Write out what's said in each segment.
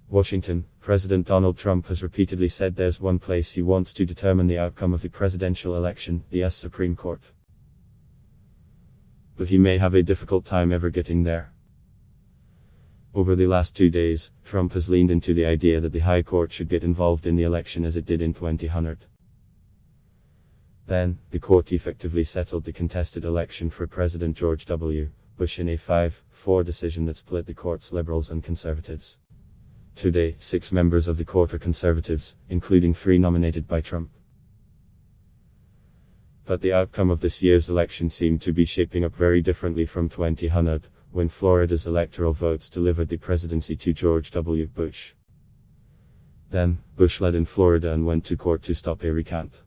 Washington, President Donald Trump has repeatedly said there's one place he wants to determine the outcome of the presidential election, the US Supreme Court. But he may have a difficult time ever getting there. Over the last 2 days, Trump has leaned into the idea that the High Court should get involved in the election as it did in 2000. Then, the court effectively settled the contested election for President George W. Bush in a 5-4 decision that split the court's liberals and conservatives. Today, 6 members of the court are conservatives, including 3 nominated by Trump. But the outcome of this year's election seemed to be shaping up very differently from 2000, when Florida's electoral votes delivered the presidency to George W. Bush. Then, Bush led in Florida and went to court to stop a recount.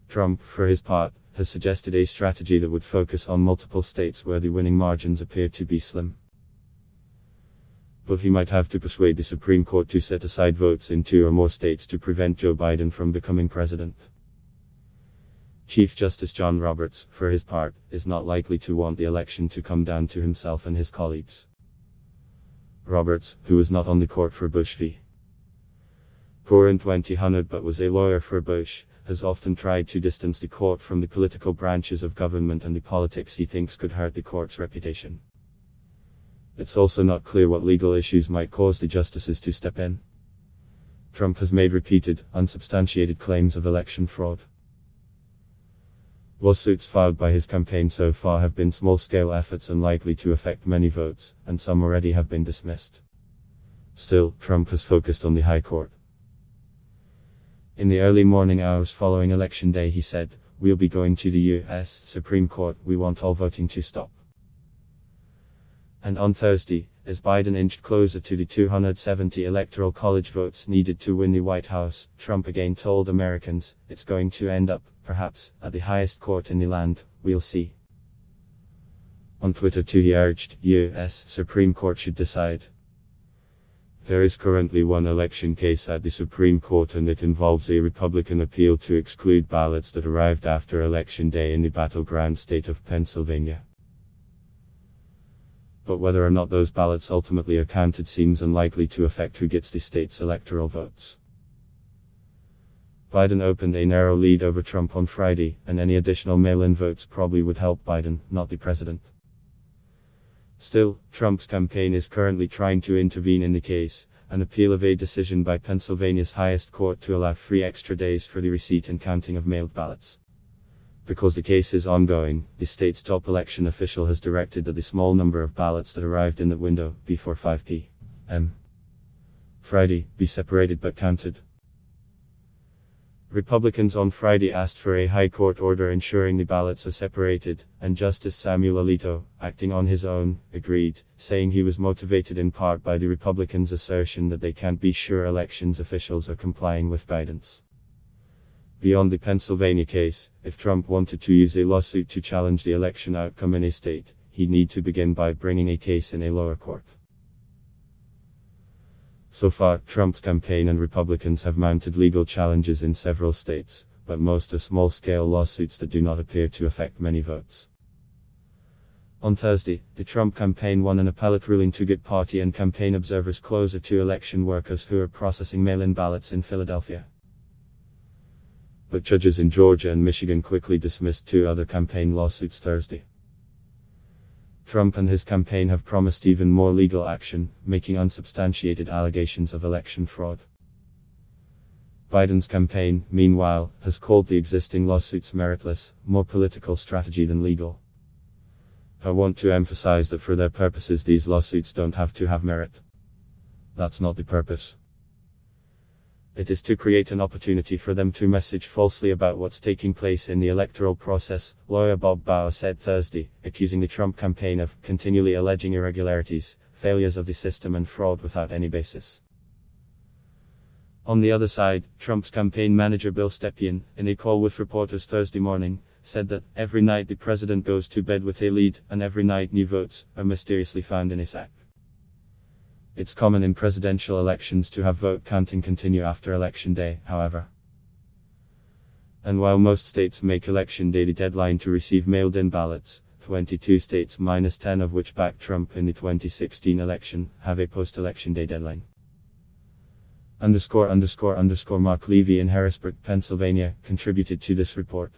Trump, for his part, has suggested a strategy that would focus on multiple states where the winning margins appear to be slim. But he might have to persuade the Supreme Court to set aside votes in 2 or more states to prevent Joe Biden from becoming president. Chief Justice John Roberts, for his part, is not likely to want the election to come down to himself and his colleagues. Roberts, who was not on the court for Bush v. Gore in 2000 but was a lawyer for Bush, has often tried to distance the court from the political branches of government and the politics he thinks could hurt the court's reputation. It's also not clear what legal issues might cause the justices to step in. Trump has made repeated, unsubstantiated claims of election fraud. Lawsuits filed by his campaign so far have been small-scale efforts unlikely to affect many votes, and some already have been dismissed. Still, Trump has focused on the High Court. In the early morning hours following Election Day he said, "We'll be going to the US Supreme Court, we want all voting to stop." And on Thursday, as Biden inched closer to the 270 electoral college votes needed to win the White House, Trump again told Americans, "It's going to end up, perhaps, at the highest court in the land, we'll see." On Twitter too he urged, US Supreme Court should decide. There is currently one election case at the Supreme Court and it involves a Republican appeal to exclude ballots that arrived after Election Day in the battleground state of Pennsylvania. But whether or not those ballots ultimately are counted seems unlikely to affect who gets the state's electoral votes. Biden opened a narrow lead over Trump on Friday, and any additional mail-in votes probably would help Biden, not the president. Still, Trump's campaign is currently trying to intervene in the case, an appeal of a decision by Pennsylvania's highest court to allow 3 extra days for the receipt and counting of mailed ballots. Because the case is ongoing, the state's top election official has directed that the small number of ballots that arrived in that window, before 5 p.m. Friday, be separated but counted. Republicans on Friday asked for a high court order ensuring the ballots are separated, and Justice Samuel Alito, acting on his own, agreed, saying he was motivated in part by the Republicans' assertion that they can't be sure elections officials are complying with guidance. Beyond the Pennsylvania case, if Trump wanted to use a lawsuit to challenge the election outcome in a state, he'd need to begin by bringing a case in a lower court. So far, Trump's campaign and Republicans have mounted legal challenges in several states, but most are small-scale lawsuits that do not appear to affect many votes. On Thursday, the Trump campaign won an appellate ruling to get party and campaign observers closer to election workers who are processing mail-in ballots in Philadelphia. But judges in Georgia and Michigan quickly dismissed 2 other campaign lawsuits Thursday. Trump and his campaign have promised even more legal action, making unsubstantiated allegations of election fraud. Biden's campaign, meanwhile, has called the existing lawsuits meritless, more political strategy than legal. I want to emphasize that for their purposes these lawsuits don't have to have merit. That's not the purpose. It is to create an opportunity for them to message falsely about what's taking place in the electoral process, lawyer Bob Bauer said Thursday, accusing the Trump campaign of continually alleging irregularities, failures of the system and fraud without any basis. On the other side, Trump's campaign manager Bill Stepien, in a call with reporters Thursday morning, said that every night the president goes to bed with a lead, and every night new votes are mysteriously found in a sack. It's common in presidential elections to have vote counting continue after Election Day, however. And while most states make Election Day the deadline to receive mailed-in ballots, 22 states minus 10 of which backed Trump in the 2016 election, have a post-Election Day deadline. _______ Mark Levy in Harrisburg, Pennsylvania, contributed to this report.